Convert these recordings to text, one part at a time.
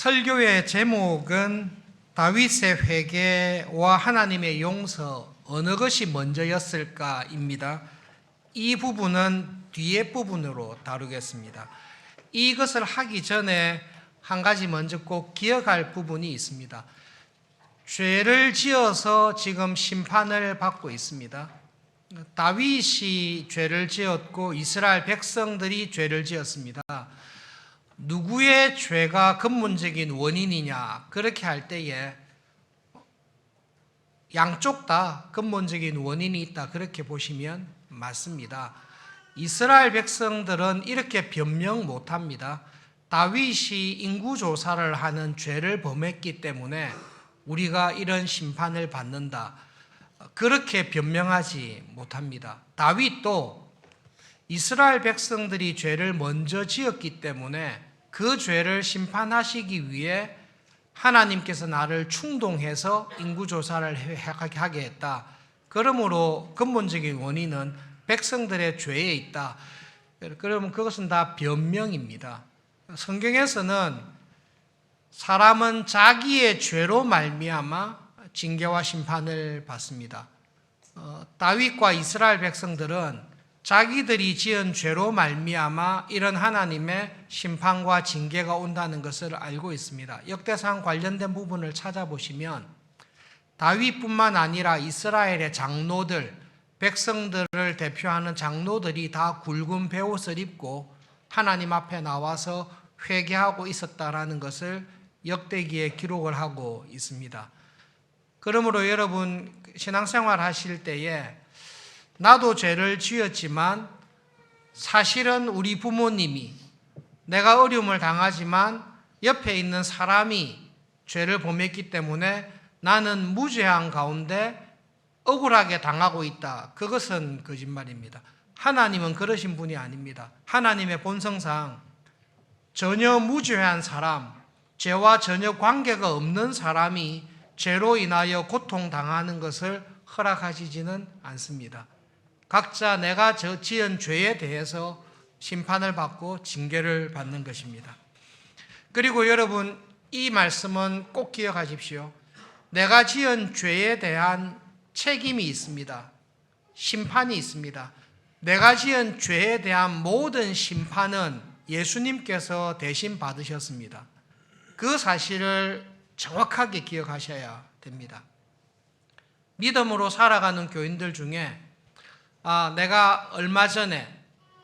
설교의 제목은 다윗의 회개와 하나님의 용서 어느 것이 먼저였을까입니다. 이 부분은 뒤에 부분으로 다루겠습니다. 이것을 하기 전에 한 가지 먼저 꼭 기억할 부분이 있습니다. 죄를 지어서 지금 심판을 받고 있습니다. 다윗이 죄를 지었고 이스라엘 백성들이 죄를 지었습니다. 누구의 죄가 근본적인 원인이냐, 그렇게 할 때에 양쪽 다 근본적인 원인이 있다, 그렇게 보시면 맞습니다. 이스라엘 백성들은 이렇게 변명 못합니다. 다윗이 인구조사를 하는 죄를 범했기 때문에 우리가 이런 심판을 받는다, 그렇게 변명하지 못합니다. 다윗도 이스라엘 백성들이 죄를 먼저 지었기 때문에 그 죄를 심판하시기 위해 하나님께서 나를 충동해서 인구조사를 하게 했다. 그러므로 근본적인 원인은 백성들의 죄에 있다. 그러면 그것은 다 변명입니다. 성경에서는 사람은 자기의 죄로 말미암아 징계와 심판을 받습니다. 다윗과 이스라엘 백성들은 자기들이 지은 죄로 말미암아 이런 하나님의 심판과 징계가 온다는 것을 알고 있습니다. 역대상 관련된 부분을 찾아보시면 다윗뿐만 아니라 이스라엘의 장로들, 백성들을 대표하는 장로들이 다 굵은 베옷을 입고 하나님 앞에 나와서 회개하고 있었다라는 것을 역대기에 기록을 하고 있습니다. 그러므로 여러분 신앙생활 하실 때에 나도 죄를 지었지만 사실은 우리 부모님이, 내가 어려움을 당하지만 옆에 있는 사람이 죄를 범했기 때문에 나는 무죄한 가운데 억울하게 당하고 있다. 그것은 거짓말입니다. 하나님은 그러신 분이 아닙니다. 하나님의 본성상 전혀 무죄한 사람, 죄와 전혀 관계가 없는 사람이 죄로 인하여 고통당하는 것을 허락하시지는 않습니다. 각자 내가 지은 죄에 대해서 심판을 받고 징계를 받는 것입니다. 그리고 여러분, 이 말씀은 꼭 기억하십시오. 내가 지은 죄에 대한 책임이 있습니다. 심판이 있습니다. 내가 지은 죄에 대한 모든 심판은 예수님께서 대신 받으셨습니다. 그 사실을 정확하게 기억하셔야 됩니다. 믿음으로 살아가는 교인들 중에 내가 얼마 전에,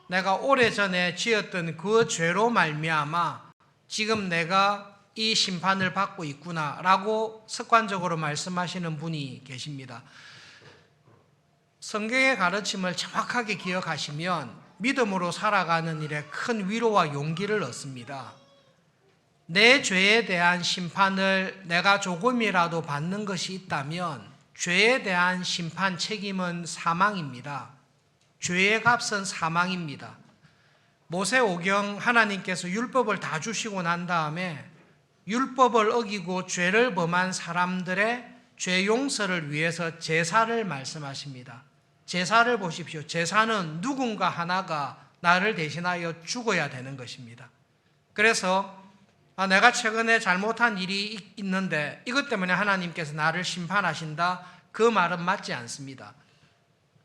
내가 오래전에 지었던 그 죄로 말미암아 지금 내가 이 심판을 받고 있구나라고 습관적으로 말씀하시는 분이 계십니다. 성경의 가르침을 정확하게 기억하시면 믿음으로 살아가는 일에 큰 위로와 용기를 얻습니다. 내 죄에 대한 심판을 내가 조금이라도 받는 것이 있다면 죄에 대한 심판 책임은 사망입니다. 죄의 값은 사망입니다. 모세오경 하나님께서 율법을 다 주시고 난 다음에 율법을 어기고 죄를 범한 사람들의 죄 용서를 위해서 제사를 말씀하십니다. 제사를 보십시오. 제사는 누군가 하나가 나를 대신하여 죽어야 되는 것입니다. 그래서 내가 최근에 잘못한 일이 있는데 이것 때문에 하나님께서 나를 심판하신다, 그 말은 맞지 않습니다.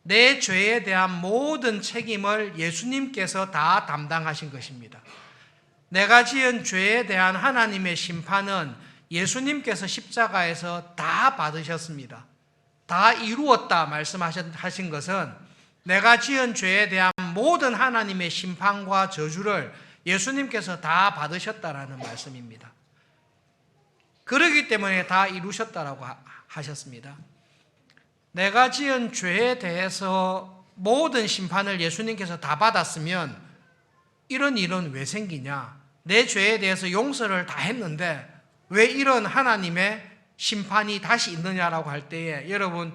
내 죄에 대한 모든 책임을 예수님께서 다 담당하신 것입니다. 내가 지은 죄에 대한 하나님의 심판은 예수님께서 십자가에서 다 받으셨습니다. 다 이루었다 말씀하신 것은 내가 지은 죄에 대한 모든 하나님의 심판과 저주를 예수님께서 다 받으셨다라는 말씀입니다. 그러기 때문에 다 이루셨다라고 하셨습니다. 내가 지은 죄에 대해서 모든 심판을 예수님께서 다 받았으면 이런 일은 왜 생기냐? 내 죄에 대해서 용서를 다 했는데 왜 이런 하나님의 심판이 다시 있느냐라고 할 때에, 여러분,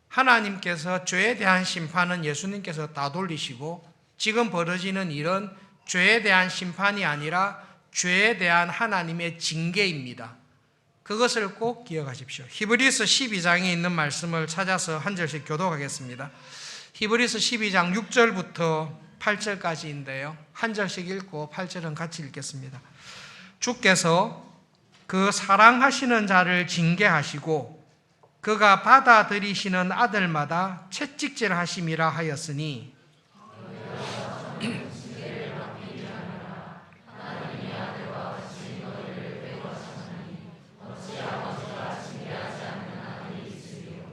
하나님께서 죄에 대한 심판은 예수님께서 다 돌리시고 지금 벌어지는 일은 죄에 대한 심판이 아니라 죄에 대한 하나님의 징계입니다. 그것을 꼭 기억하십시오. 히브리서 12장에 있는 말씀을 찾아서 한 절씩 교독하겠습니다. 히브리서 12장 6절부터 8절까지인데요. 한 절씩 읽고 8절은 같이 읽겠습니다. 주께서 그 사랑하시는 자를 징계하시고 그가 받아들이시는 아들마다 채찍질하심이라 하였으니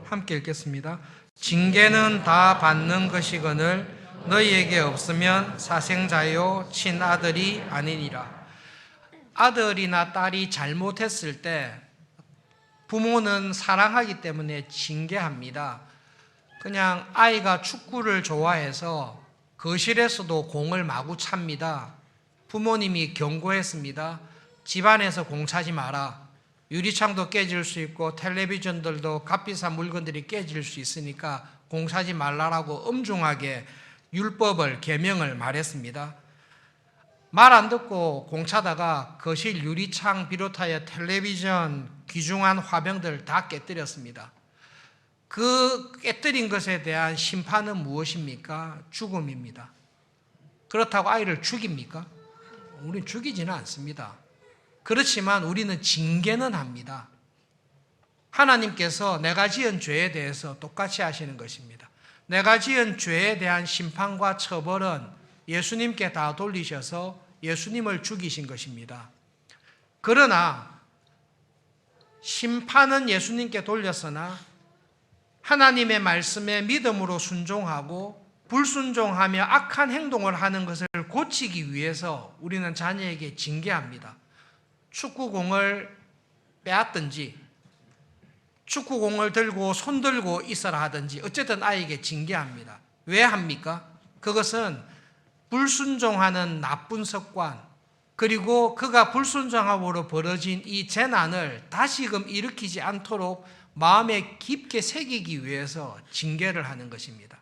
함께 읽겠습니다. 징계는 다 받는 것이거늘 너희에게 없으면 사생자요 친아들이 아니니라. 아들이나 딸이 잘못했을 때 부모는 사랑하기 때문에 징계합니다. 그냥 아이가 축구를 좋아해서 거실에서도 공을 마구 찹니다. 부모님이 경고했습니다. 집안에서 공 차지 마라. 유리창도 깨질 수 있고 텔레비전들도 값비싼 물건들이 깨질 수 있으니까 공 차지 말라라고 엄중하게 율법을 계명을 말했습니다. 말 안 듣고 공 차다가 거실 유리창 비롯하여 텔레비전, 귀중한 화병들 다 깨뜨렸습니다. 그 깨뜨린 것에 대한 심판은 무엇입니까? 죽음입니다. 그렇다고 아이를 죽입니까? 우리는 죽이지는 않습니다. 그렇지만 우리는 징계는 합니다. 하나님께서 내가 지은 죄에 대해서 똑같이 하시는 것입니다. 내가 지은 죄에 대한 심판과 처벌은 예수님께 다 돌리셔서 예수님을 죽이신 것입니다. 그러나 심판은 예수님께 돌렸으나 하나님의 말씀에 믿음으로 순종하고 불순종하며 악한 행동을 하는 것을 고치기 위해서 우리는 자녀에게 징계합니다. 축구공을 빼앗든지 축구공을 들고 손들고 있어라 하든지 어쨌든 아이에게 징계합니다. 왜 합니까? 그것은 불순종하는 나쁜 습관, 그리고 그가 불순종함으로 벌어진 이 재난을 다시금 일으키지 않도록 마음에 깊게 새기기 위해서 징계를 하는 것입니다.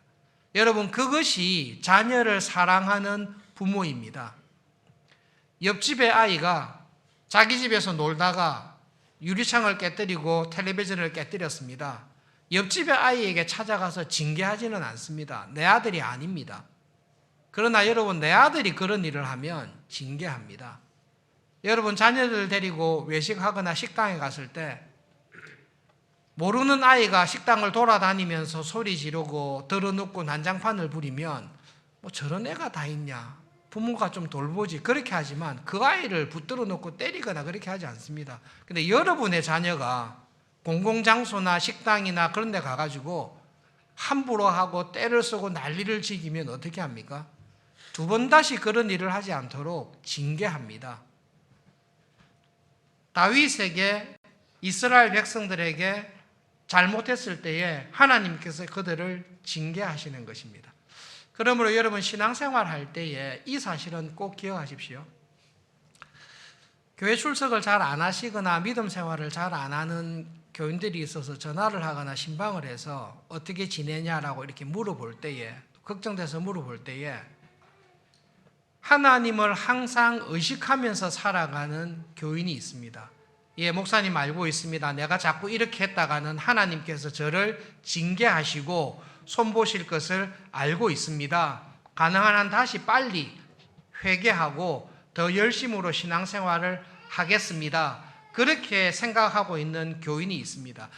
여러분, 그것이 자녀를 사랑하는 부모입니다. 옆집의 아이가 자기 집에서 놀다가 유리창을 깨뜨리고 텔레비전을 깨뜨렸습니다. 옆집의 아이에게 찾아가서 징계하지는 않습니다. 내 아들이 아닙니다. 그러나 여러분, 내 아들이 그런 일을 하면 징계합니다. 여러분, 자녀들 데리고 외식하거나 식당에 갔을 때 모르는 아이가 식당을 돌아다니면서 소리 지르고 들어눕고 난장판을 부리면 뭐 저런 애가 다 있냐, 부모가 좀 돌보지, 그렇게 하지만 그 아이를 붙들어 놓고 때리거나 그렇게 하지 않습니다. 근데 여러분의 자녀가 공공장소나 식당이나 그런 데 가가지고 함부로 하고 때를 쓰고 난리를 지기면 어떻게 합니까? 두 번 다시 그런 일을 하지 않도록 징계합니다. 다윗에게, 이스라엘 백성들에게 잘못했을 때에 하나님께서 그들을 징계하시는 것입니다. 그러므로 여러분, 신앙생활 할 때에 이 사실은 꼭 기억하십시오. 교회 출석을 잘 안 하시거나 믿음 생활을 잘 안 하는 교인들이 있어서 전화를 하거나 신방을 해서 어떻게 지내냐라고 이렇게 물어볼 때에, 걱정돼서 물어볼 때에 하나님을 항상 의식하면서 살아가는 교인이 있습니다. 예, 목사님 알고 있습니다. 내가 자꾸 이렇게 했다가는 하나님께서 저를 징계하시고 손보실 것을 알고 있습니다. 가능한 한 다시 빨리 회개하고 더 열심으로 신앙생활을 하겠습니다. 그렇게 생각하고 있는 교인이 있습니다.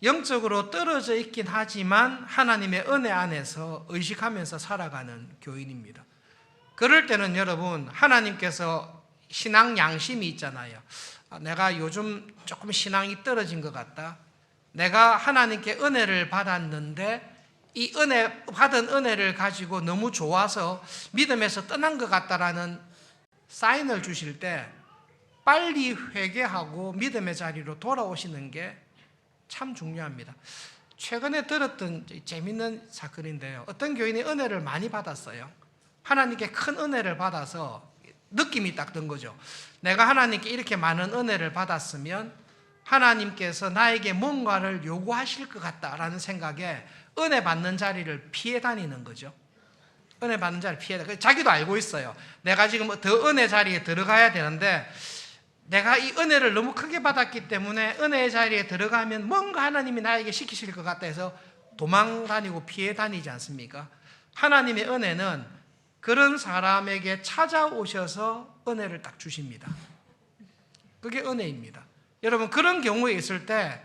영적으로 떨어져 있긴 하지만 하나님의 은혜 안에서 의식하면서 살아가는 교인입니다. 그럴 때는 여러분, 하나님께서 신앙 양심이 있잖아요. 내가 요즘 조금 신앙이 떨어진 것 같다. 내가 하나님께 은혜를 받았는데 이 받은 은혜를 가지고 너무 좋아서 믿음에서 떠난 것 같다라는 사인을 주실 때 빨리 회개하고 믿음의 자리로 돌아오시는 게 참 중요합니다. 최근에 들었던 재밌는 사건인데요. 어떤 교인이 은혜를 많이 받았어요. 하나님께 큰 은혜를 받아서 느낌이 딱 든 거죠. 내가 하나님께 이렇게 많은 은혜를 받았으면 하나님께서 나에게 뭔가를 요구하실 것 같다라는 생각에 은혜 받는 자리를 피해 다니는 거죠. 은혜 받는 자리를 피해 다니는, 자기도 알고 있어요. 내가 지금 더 은혜 자리에 들어가야 되는데 내가 이 은혜를 너무 크게 받았기 때문에 은혜의 자리에 들어가면 뭔가 하나님이 나에게 시키실 것 같다 해서 도망 다니고 피해 다니지 않습니까? 하나님의 은혜는 그런 사람에게 찾아오셔서 은혜를 딱 주십니다. 그게 은혜입니다. 여러분 그런 경우에 있을 때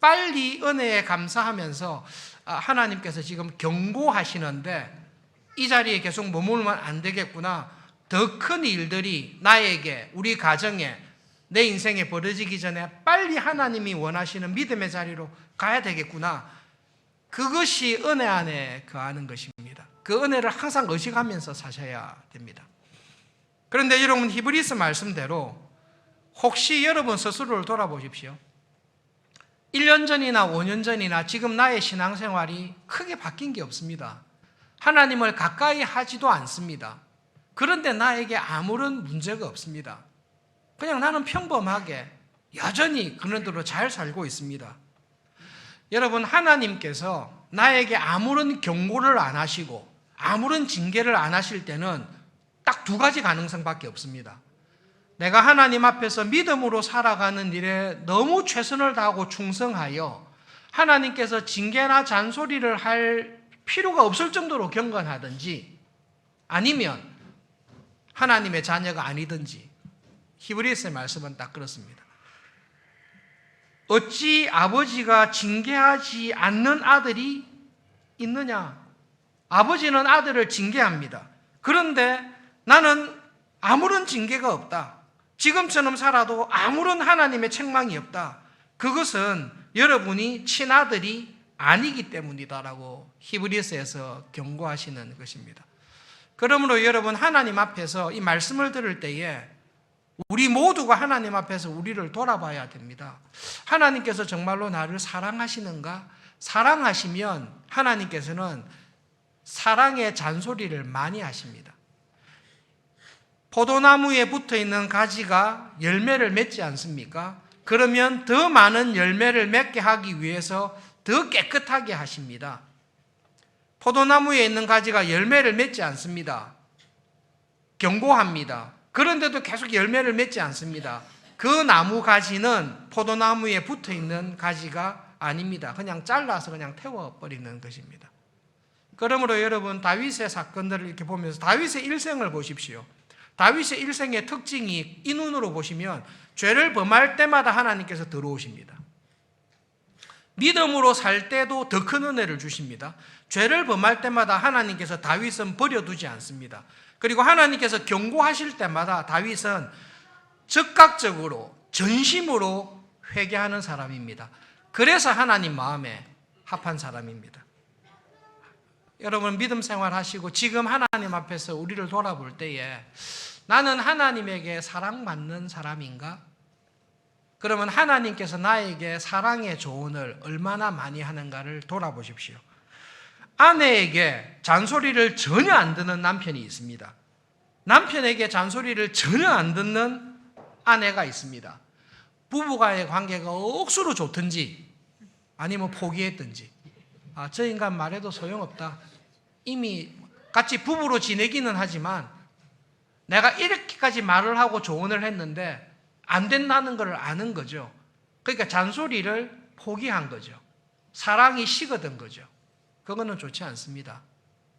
빨리 은혜에 감사하면서 하나님께서 지금 경고하시는데 이 자리에 계속 머물면 안 되겠구나. 더 큰 일들이 나에게, 우리 가정에, 내 인생에 벌어지기 전에 빨리 하나님이 원하시는 믿음의 자리로 가야 되겠구나. 그것이 은혜 안에 거하는 것입니다. 그 은혜를 항상 의식하면서 사셔야 됩니다. 그런데 여러분 히브리서 말씀대로 혹시 여러분 스스로를 돌아보십시오. 1년 전이나 5년 전이나 지금 나의 신앙생활이 크게 바뀐 게 없습니다. 하나님을 가까이 하지도 않습니다. 그런데 나에게 아무런 문제가 없습니다. 그냥 나는 평범하게 여전히 그런 대로 잘 살고 있습니다. 여러분 하나님께서 나에게 아무런 경고를 안 하시고 아무런 징계를 안 하실 때는 딱 두 가지 가능성밖에 없습니다. 내가 하나님 앞에서 믿음으로 살아가는 일에 너무 최선을 다하고 충성하여 하나님께서 징계나 잔소리를 할 필요가 없을 정도로 경건하든지 아니면 하나님의 자녀가 아니든지. 히브리서의 말씀은 딱 그렇습니다. 어찌 아버지가 징계하지 않는 아들이 있느냐? 아버지는 아들을 징계합니다. 그런데 나는 아무런 징계가 없다. 지금처럼 살아도 아무런 하나님의 책망이 없다. 그것은 여러분이 친아들이 아니기 때문이다라고 히브리서에서 경고하시는 것입니다. 그러므로 여러분 하나님 앞에서 이 말씀을 들을 때에 우리 모두가 하나님 앞에서 우리를 돌아봐야 됩니다. 하나님께서 정말로 나를 사랑하시는가? 사랑하시면 하나님께서는 사랑의 잔소리를 많이 하십니다. 포도나무에 붙어있는 가지가 열매를 맺지 않습니까? 그러면 더 많은 열매를 맺게 하기 위해서 더 깨끗하게 하십니다. 포도나무에 있는 가지가 열매를 맺지 않습니다. 경고합니다. 그런데도 계속 열매를 맺지 않습니다. 그 나무 가지는 포도나무에 붙어있는 가지가 아닙니다. 그냥 잘라서 그냥 태워버리는 것입니다. 그러므로 여러분 다윗의 사건들을 이렇게 보면서 다윗의 일생을 보십시오. 다윗의 일생의 특징이 이 눈으로 보시면 죄를 범할 때마다 하나님께서 들어오십니다. 믿음으로 살 때도 더 큰 은혜를 주십니다. 죄를 범할 때마다 하나님께서 다윗은 버려두지 않습니다. 그리고 하나님께서 경고하실 때마다 다윗은 즉각적으로 전심으로 회개하는 사람입니다. 그래서 하나님 마음에 합한 사람입니다. 여러분 믿음 생활하시고 지금 하나님 앞에서 우리를 돌아볼 때에 나는 하나님에게 사랑받는 사람인가? 그러면 하나님께서 나에게 사랑의 조언을 얼마나 많이 하는가를 돌아보십시오. 아내에게 잔소리를 전혀 안 듣는 남편이 있습니다. 남편에게 잔소리를 전혀 안 듣는 아내가 있습니다. 부부간의 관계가 억수로 좋든지 아니면 포기했든지 저 인간 말해도 소용없다. 이미 같이 부부로 지내기는 하지만 내가 이렇게까지 말을 하고 조언을 했는데 안 된다는 걸 아는 거죠. 그러니까 잔소리를 포기한 거죠. 사랑이 식어든 거죠. 그거는 좋지 않습니다.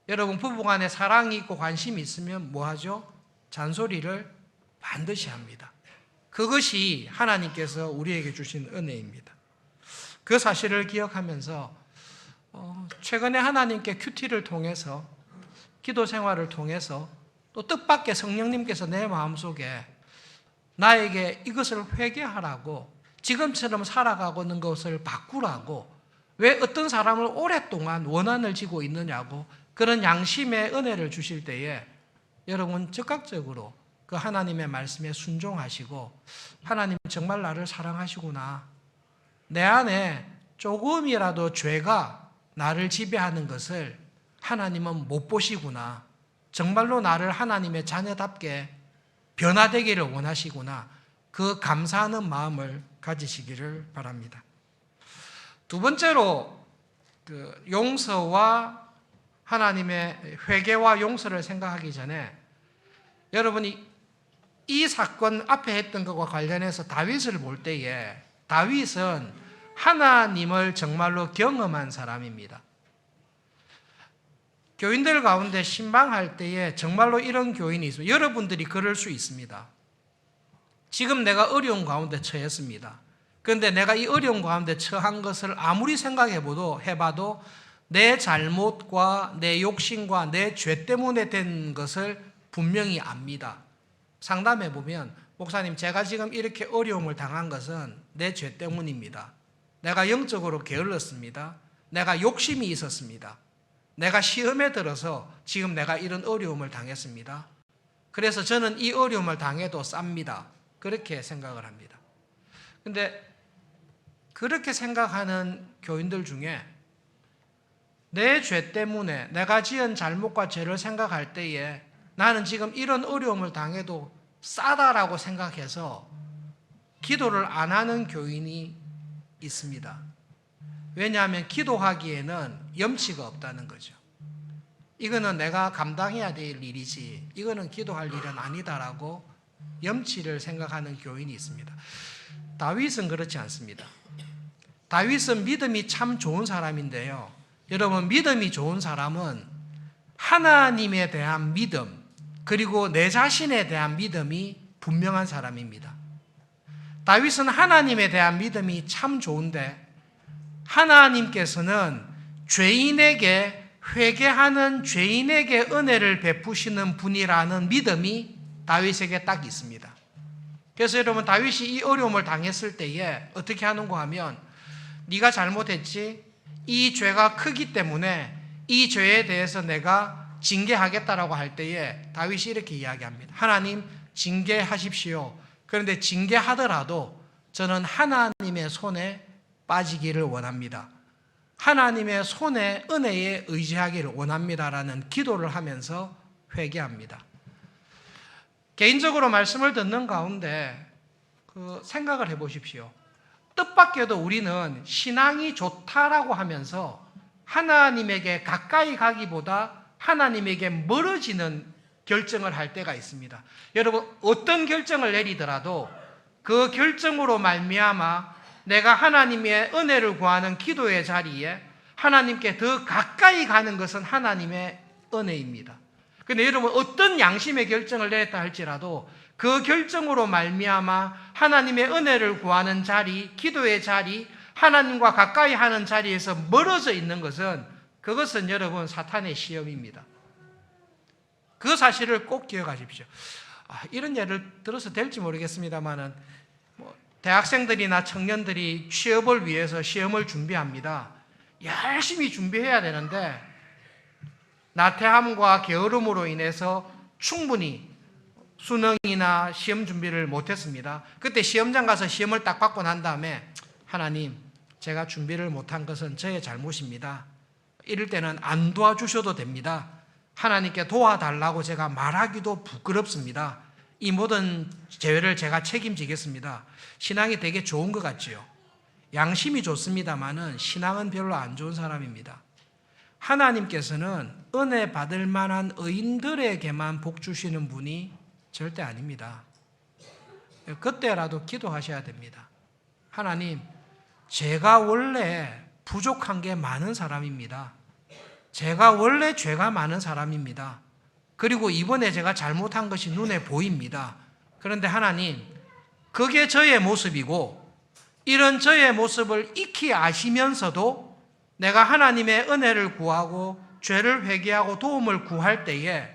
여러분 부부간에 사랑이 있고 관심이 있으면 뭐 하죠? 잔소리를 반드시 합니다. 그것이 하나님께서 우리에게 주신 은혜입니다. 그 사실을 기억하면서 최근에 하나님께 큐티를 통해서 기도 생활을 통해서 또 뜻밖의 성령님께서 내 마음속에 나에게 이것을 회개하라고 지금처럼 살아가고 있는 것을 바꾸라고 왜 어떤 사람을 오랫동안 원한을 지고 있느냐고 그런 양심의 은혜를 주실 때에 여러분 즉각적으로 그 하나님의 말씀에 순종하시고 하나님 정말 나를 사랑하시구나. 내 안에 조금이라도 죄가 나를 지배하는 것을 하나님은 못 보시구나. 정말로 나를 하나님의 자녀답게 변화되기를 원하시구나. 그 감사하는 마음을 가지시기를 바랍니다. 두 번째로 용서와 하나님의 회개와 용서를 생각하기 전에 여러분이 이 사건 앞에 했던 것과 관련해서 다윗을 볼 때에 다윗은 하나님을 정말로 경험한 사람입니다. 교인들 가운데 신방할 때에 정말로 이런 교인이 있습니다. 여러분들이 그럴 수 있습니다. 지금 내가 어려운 가운데 처했습니다. 그런데 내가 이 어려운 가운데 처한 것을 아무리 해봐도 내 잘못과 내 욕심과 내 죄 때문에 된 것을 분명히 압니다. 상담해 보면 목사님, 제가 지금 이렇게 어려움을 당한 것은 내 죄 때문입니다. 내가 영적으로 게을렀습니다. 내가 욕심이 있었습니다. 내가 시험에 들어서 지금 내가 이런 어려움을 당했습니다. 그래서 저는 이 어려움을 당해도 쌉니다. 그렇게 생각을 합니다. 근데 그렇게 생각하는 교인들 중에 내 죄 때문에 내가 지은 잘못과 죄를 생각할 때에 나는 지금 이런 어려움을 당해도 싸다라고 생각해서 기도를 안 하는 교인이 있습니다. 왜냐하면 기도하기에는 염치가 없다는 거죠. 이거는 내가 감당해야 될 일이지 이거는 기도할 일은 아니다라고 염치를 생각하는 교인이 있습니다. 다윗은 그렇지 않습니다. 다윗은 믿음이 참 좋은 사람인데요. 여러분, 믿음이 좋은 사람은 하나님에 대한 믿음 그리고 내 자신에 대한 믿음이 분명한 사람입니다. 다윗은 하나님에 대한 믿음이 참 좋은데 하나님께서는 죄인에게 회개하는 죄인에게 은혜를 베푸시는 분이라는 믿음이 다윗에게 딱 있습니다. 그래서 여러분, 다윗이 이 어려움을 당했을 때에 어떻게 하는가 하면 네가 잘못했지? 이 죄가 크기 때문에 이 죄에 대해서 내가 징계하겠다라고 할 때에 다윗이 이렇게 이야기합니다. 하나님, 징계하십시오. 그런데 징계하더라도 저는 하나님의 손에 빠지기를 원합니다. 하나님의 손에 은혜에 의지하기를 원합니다라는 기도를 하면서 회개합니다. 개인적으로 말씀을 듣는 가운데 생각을 해보십시오. 뜻밖에도 우리는 신앙이 좋다라고 하면서 하나님에게 가까이 가기보다 하나님에게 멀어지는 결정을 할 때가 있습니다. 여러분, 어떤 결정을 내리더라도 그 결정으로 말미암아 내가 하나님의 은혜를 구하는 기도의 자리에 하나님께 더 가까이 가는 것은 하나님의 은혜입니다. 그런데 여러분, 어떤 양심의 결정을 내렸다 할지라도 그 결정으로 말미암아 하나님의 은혜를 구하는 자리, 기도의 자리, 하나님과 가까이 하는 자리에서 멀어져 있는 것은 그것은 여러분 사탄의 시험입니다. 그 사실을 꼭 기억하십시오. 이런 예를 들어서 될지 모르겠습니다만은 대학생들이나 청년들이 취업을 위해서 시험을 준비합니다. 열심히 준비해야 되는데 나태함과 게으름으로 인해서 충분히 수능이나 시험 준비를 못했습니다. 그때 시험장 가서 시험을 딱 받고 난 다음에 하나님, 제가 준비를 못한 것은 저의 잘못입니다. 이럴 때는 안 도와주셔도 됩니다. 하나님께 도와달라고 제가 말하기도 부끄럽습니다. 이 모든 죄를 제가 책임지겠습니다. 신앙이 되게 좋은 것 같지요. 양심이 좋습니다만은 신앙은 별로 안 좋은 사람입니다. 하나님께서는 은혜 받을 만한 의인들에게만 복 주시는 분이 절대 아닙니다. 그때라도 기도하셔야 됩니다. 하나님, 제가 원래 부족한 게 많은 사람입니다. 제가 원래 죄가 많은 사람입니다. 그리고 이번에 제가 잘못한 것이 눈에 보입니다. 그런데 하나님, 그게 저의 모습이고 이런 저의 모습을 익히 아시면서도 내가 하나님의 은혜를 구하고 죄를 회개하고 도움을 구할 때에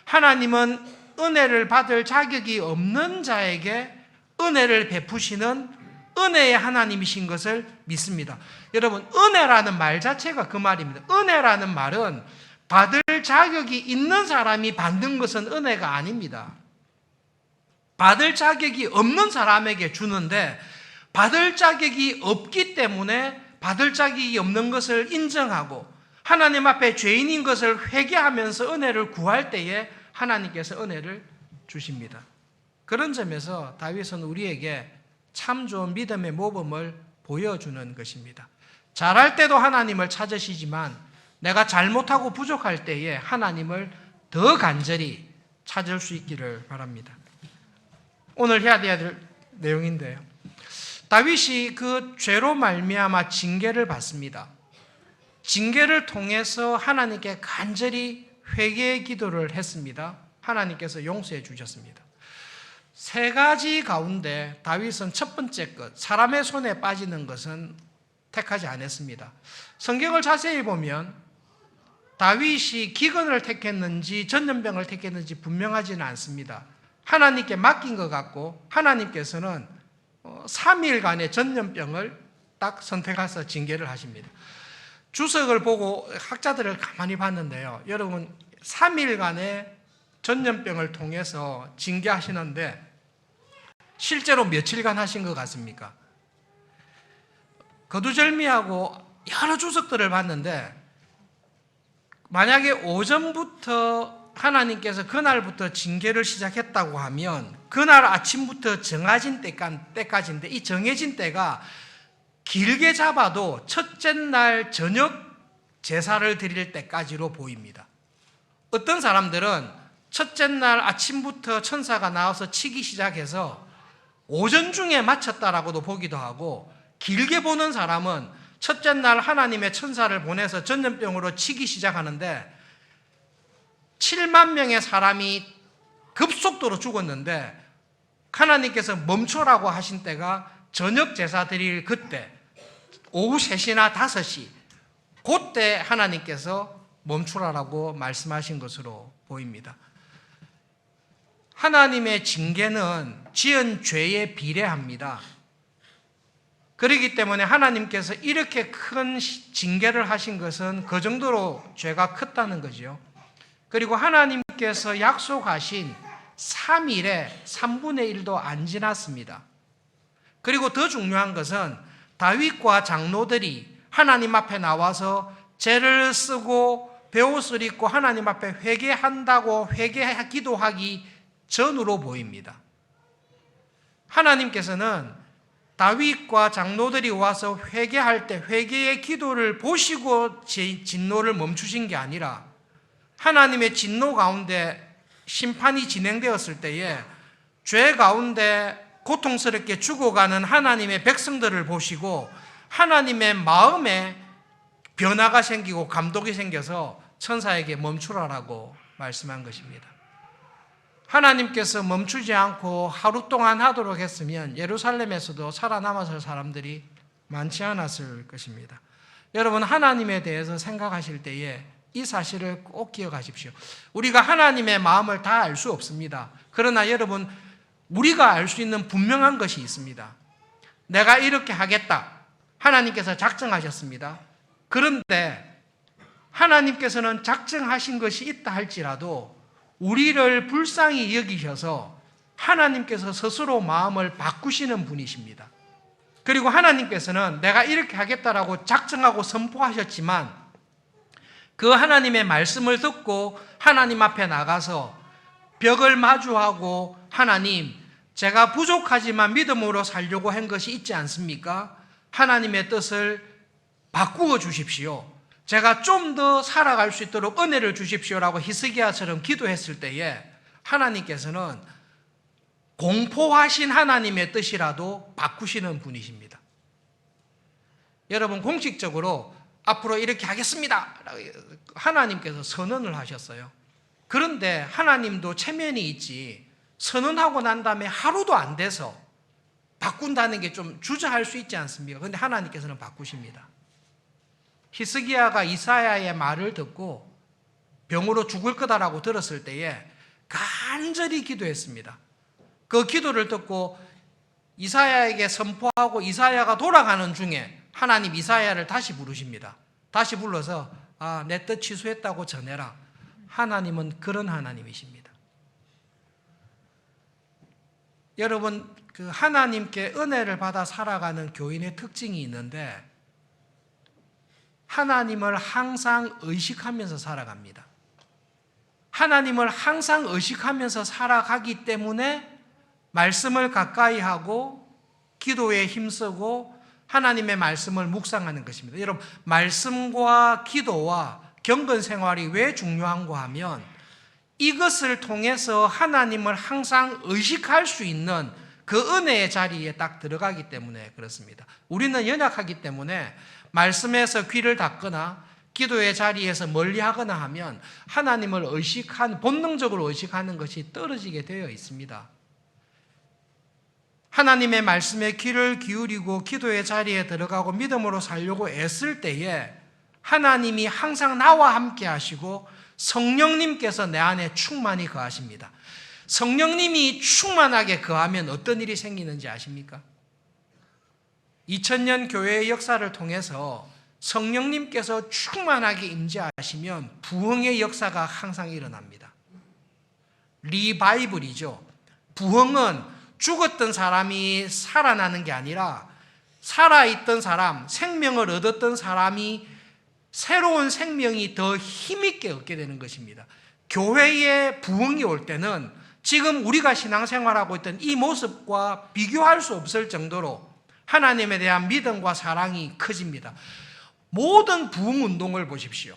하나님은 은혜를 받을 자격이 없는 자에게 은혜를 베푸시는 은혜의 하나님이신 것을 믿습니다. 여러분, 은혜라는 말 자체가 그 말입니다. 은혜라는 말은 받을 자격이 있는 사람이 받는 것은 은혜가 아닙니다. 받을 자격이 없는 사람에게 주는데 받을 자격이 없기 때문에 받을 자격이 없는 것을 인정하고 하나님 앞에 죄인인 것을 회개하면서 은혜를 구할 때에 하나님께서 은혜를 주십니다. 그런 점에서 다윗은 우리에게 참 좋은 믿음의 모범을 보여주는 것입니다. 잘할 때도 하나님을 찾으시지만 내가 잘못하고 부족할 때에 하나님을 더 간절히 찾을 수 있기를 바랍니다. 오늘 해야 될 내용인데요. 다윗이 그 죄로 말미암아 징계를 받습니다. 징계를 통해서 하나님께 간절히 회개의 기도를 했습니다. 하나님께서 용서해 주셨습니다. 세 가지 가운데 다윗은 첫 번째 것, 사람의 손에 빠지는 것은 택하지 않았습니다. 성경을 자세히 보면 다윗이 기근을 택했는지 전염병을 택했는지 분명하지는 않습니다. 하나님께 맡긴 것 같고 하나님께서는 3일간의 전염병을 딱 선택해서 징계를 하십니다. 주석을 보고 학자들을 가만히 봤는데요. 여러분 3일간의 전염병을 통해서 징계하시는데 실제로 며칠간 하신 것 같습니까? 거두절미하고 여러 주석들을 봤는데 만약에 오전부터 하나님께서 그날부터 징계를 시작했다고 하면 그날 아침부터 정해진 때까지인데 이 정해진 때가 길게 잡아도 첫째 날 저녁 제사를 드릴 때까지로 보입니다. 어떤 사람들은 첫째 날 아침부터 천사가 나와서 치기 시작해서 오전 중에 마쳤다라고도 보기도 하고 길게 보는 사람은 첫째 날 하나님의 천사를 보내서 전염병으로 치기 시작하는데 7만 명의 사람이 급속도로 죽었는데 하나님께서 멈춰라고 하신 때가 저녁 제사 드릴 그때 오후 3시나 5시 그때 하나님께서 멈추라라고 말씀하신 것으로 보입니다. 하나님의 징계는 지은 죄에 비례합니다. 그렇기 때문에 하나님께서 이렇게 큰 징계를 하신 것은 그 정도로 죄가 컸다는 거죠. 그리고 하나님께서 약속하신 3일에 3분의 1도 안 지났습니다. 그리고 더 중요한 것은 다윗과 장로들이 하나님 앞에 나와서 죄를 쓰고 베옷을 입고 하나님 앞에 회개한다고 기도하기 전으로 보입니다. 하나님께서는 다윗과 장로들이 와서 회개할 때 회개의 기도를 보시고 진노를 멈추신 게 아니라 하나님의 진노 가운데 심판이 진행되었을 때에 죄 가운데 고통스럽게 죽어가는 하나님의 백성들을 보시고 하나님의 마음에 변화가 생기고 감동이 생겨서 천사에게 멈추라라고 말씀한 것입니다. 하나님께서 멈추지 않고 하루 동안 하도록 했으면 예루살렘에서도 살아남았을 사람들이 많지 않았을 것입니다. 여러분 하나님에 대해서 생각하실 때에 이 사실을 꼭 기억하십시오. 우리가 하나님의 마음을 다 알 수 없습니다. 그러나 여러분 우리가 알 수 있는 분명한 것이 있습니다. 내가 이렇게 하겠다. 하나님께서 작정하셨습니다. 그런데 하나님께서는 작정하신 것이 있다 할지라도 우리를 불쌍히 여기셔서 하나님께서 스스로 마음을 바꾸시는 분이십니다. 그리고 하나님께서는 내가 이렇게 하겠다라고 작정하고 선포하셨지만 그 하나님의 말씀을 듣고 하나님 앞에 나가서 벽을 마주하고 하나님, 제가 부족하지만 믿음으로 살려고 한 것이 있지 않습니까? 하나님의 뜻을 바꾸어 주십시오. 제가 좀 더 살아갈 수 있도록 은혜를 주십시오라고 히스기야처럼 기도했을 때에 하나님께서는 공포하신 하나님의 뜻이라도 바꾸시는 분이십니다. 여러분 공식적으로 앞으로 이렇게 하겠습니다. 하나님께서 선언을 하셨어요. 그런데 하나님도 체면이 있지 선언하고 난 다음에 하루도 안 돼서 바꾼다는 게 좀 주저할 수 있지 않습니까? 그런데 하나님께서는 바꾸십니다. 히스기야가 이사야의 말을 듣고 병으로 죽을 거다라고 들었을 때에 간절히 기도했습니다. 그 기도를 듣고 이사야에게 선포하고 이사야가 돌아가는 중에 하나님 이사야를 다시 부르십니다. 다시 불러서 내 뜻 취소했다고 전해라. 하나님은 그런 하나님이십니다. 여러분 그 하나님께 은혜를 받아 살아가는 교인의 특징이 있는데 하나님을 항상 의식하면서 살아갑니다. 하나님을 항상 의식하면서 살아가기 때문에 말씀을 가까이 하고 기도에 힘쓰고 하나님의 말씀을 묵상하는 것입니다. 여러분 말씀과 기도와 경건 생활이 왜 중요한가 하면 이것을 통해서 하나님을 항상 의식할 수 있는 그 은혜의 자리에 딱 들어가기 때문에 그렇습니다. 우리는 연약하기 때문에 말씀에서 귀를 닫거나 기도의 자리에서 멀리하거나 하면 하나님을 본능적으로 의식하는 것이 떨어지게 되어 있습니다. 하나님의 말씀에 귀를 기울이고 기도의 자리에 들어가고 믿음으로 살려고 애쓸 때에 하나님이 항상 나와 함께 하시고 성령님께서 내 안에 충만히 거하십니다. 성령님이 충만하게 거하면 어떤 일이 생기는지 아십니까? 2000년 교회의 역사를 통해서 성령님께서 충만하게 임재하시면 부흥의 역사가 항상 일어납니다. 리바이블이죠. 부흥은 죽었던 사람이 살아나는 게 아니라 살아있던 사람, 생명을 얻었던 사람이 새로운 생명이 더 힘있게 얻게 되는 것입니다. 교회에 부흥이 올 때는 지금 우리가 신앙생활하고 있던 이 모습과 비교할 수 없을 정도로 하나님에 대한 믿음과 사랑이 커집니다. 모든 부흥운동을 보십시오.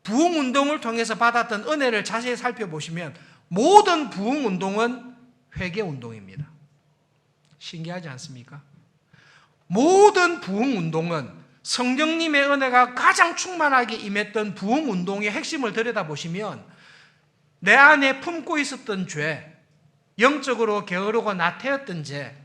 부흥운동을 통해서 받았던 은혜를 자세히 살펴보시면 모든 부흥운동은 회개운동입니다. 신기하지 않습니까? 모든 부흥운동은 성령님의 은혜가 가장 충만하게 임했던 부흥운동의 핵심을 들여다보시면 내 안에 품고 있었던 죄, 영적으로 게으르고 나태했던 죄,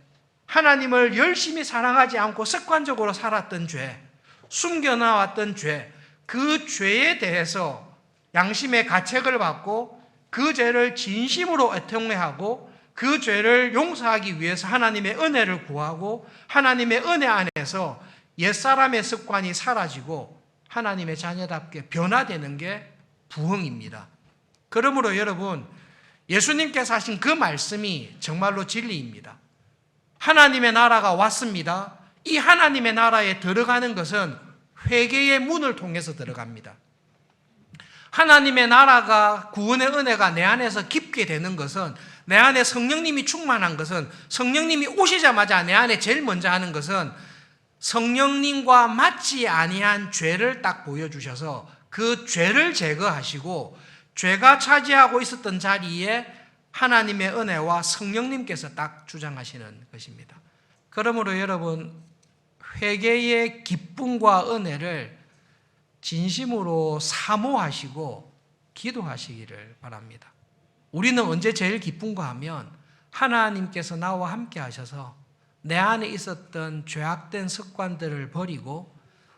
하나님을 열심히 사랑하지 않고 습관적으로 살았던 죄, 숨겨놔왔던 죄, 그 죄에 대해서 양심의 가책을 받고 그 죄를 진심으로 애통해하고 그 죄를 용서하기 위해서 하나님의 은혜를 구하고 하나님의 은혜 안에서 옛사람의 습관이 사라지고 하나님의 자녀답게 변화되는 게 부흥입니다. 그러므로 여러분, 예수님께서 하신 그 말씀이 정말로 진리입니다. 하나님의 나라가 왔습니다. 이 하나님의 나라에 들어가는 것은 회개의 문을 통해서 들어갑니다. 하나님의 나라가 구원의 은혜가 내 안에서 깊게 되는 것은, 내 안에 성령님이 충만한 것은, 성령님이 오시자마자 내 안에 제일 먼저 하는 것은 성령님과 맞지 아니한 죄를 딱 보여주셔서 그 죄를 제거하시고 죄가 차지하고 있었던 자리에 하나님의 은혜와 성령님께서 딱 주장하시는 것입니다. 그러므로 여러분, 회개의 기쁨과 은혜를 진심으로 사모하시고 기도하시기를 바랍니다. 우리는 언제 제일 기쁜가 하면 하나님께서 나와 함께 하셔서 내 안에 있었던 죄악된 습관들을 버리고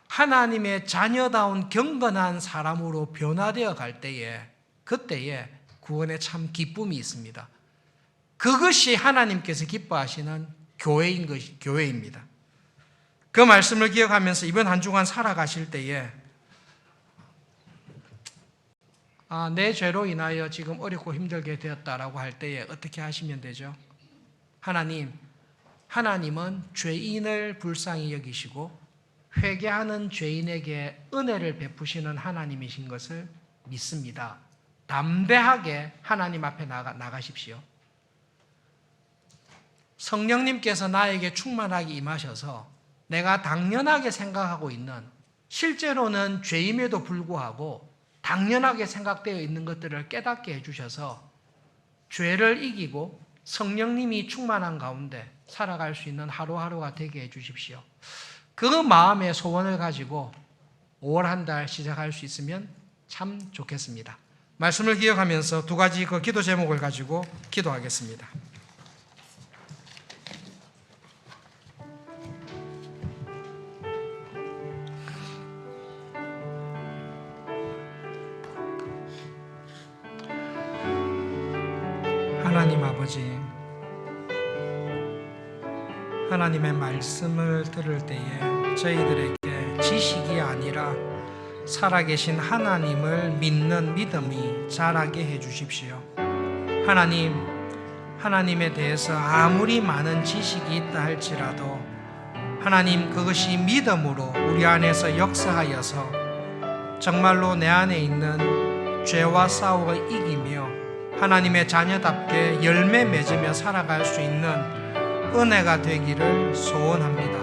하나님의 자녀다운 경건한 사람으로 변화되어 갈 때에, 그때에 구원에 참 기쁨이 있습니다. 그것이 하나님께서 기뻐하시는 교회입니다. 그 말씀을 기억하면서 이번 한 주간 살아가실 때에 내 죄로 인하여 지금 어렵고 힘들게 되었다라고 할 때에 어떻게 하시면 되죠? 하나님은 죄인을 불쌍히 여기시고 회개하는 죄인에게 은혜를 베푸시는 하나님이신 것을 믿습니다. 담대하게 하나님 앞에 나가십시오. 성령님께서 나에게 충만하게 임하셔서 내가 당연하게 생각하고 있는, 실제로는 죄임에도 불구하고 당연하게 생각되어 있는 것들을 깨닫게 해주셔서 죄를 이기고 성령님이 충만한 가운데 살아갈 수 있는 하루하루가 되게 해주십시오. 그 마음의 소원을 가지고 5월 한 달 시작할 수 있으면 참 좋겠습니다. 말씀을 기억하면서 두 가지 그 기도 제목을 가지고 기도하겠습니다. 하나님 아버지, 하나님의 말씀을 들을 때에 저희들에게 지식이 아니라 살아계신 하나님을 믿는 믿음이 자라게 해주십시오. 하나님에 대해서 아무리 많은 지식이 있다 할지라도 하나님, 그것이 믿음으로 우리 안에서 역사하여서 정말로 내 안에 있는 죄와 싸워 이기며 하나님의 자녀답게 열매 맺으며 살아갈 수 있는 은혜가 되기를 소원합니다.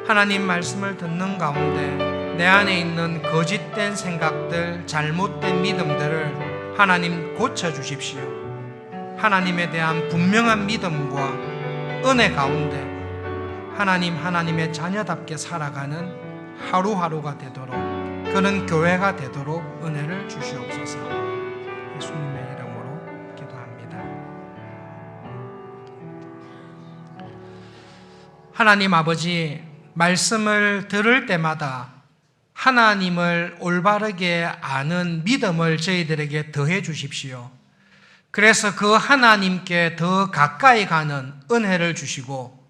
하나님 말씀을 듣는 가운데 내 안에 있는 거짓된 생각들, 잘못된 믿음들을 하나님 고쳐주십시오. 하나님에 대한 분명한 믿음과 은혜 가운데 하나님의 자녀답게 살아가는 하루하루가 되도록, 그런 교회가 되도록 은혜를 주시옵소서. 예수님의 이름으로 기도합니다. 하나님 아버지, 말씀을 들을 때마다 하나님을 올바르게 아는 믿음을 저희들에게 더해 주십시오. 그래서 그 하나님께 더 가까이 가는 은혜를 주시고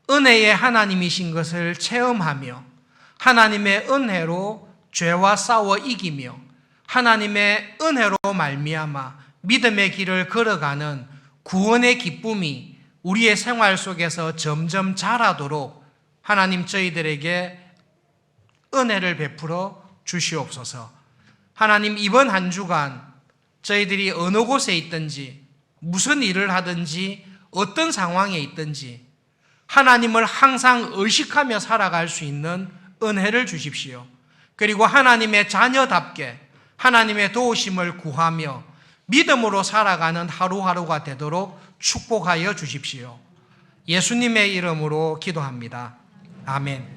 은혜의 하나님이신 것을 체험하며 하나님의 은혜로 죄와 싸워 이기며 하나님의 은혜로 말미암아 믿음의 길을 걸어가는 구원의 기쁨이 우리의 생활 속에서 점점 자라도록 하나님 저희들에게 은혜를 베풀어 주시옵소서. 하나님 이번 한 주간 저희들이 어느 곳에 있든지 무슨 일을 하든지 어떤 상황에 있든지 하나님을 항상 의식하며 살아갈 수 있는 은혜를 주십시오. 그리고 하나님의 자녀답게 하나님의 도우심을 구하며 믿음으로 살아가는 하루하루가 되도록 축복하여 주십시오. 예수님의 이름으로 기도합니다. 아멘.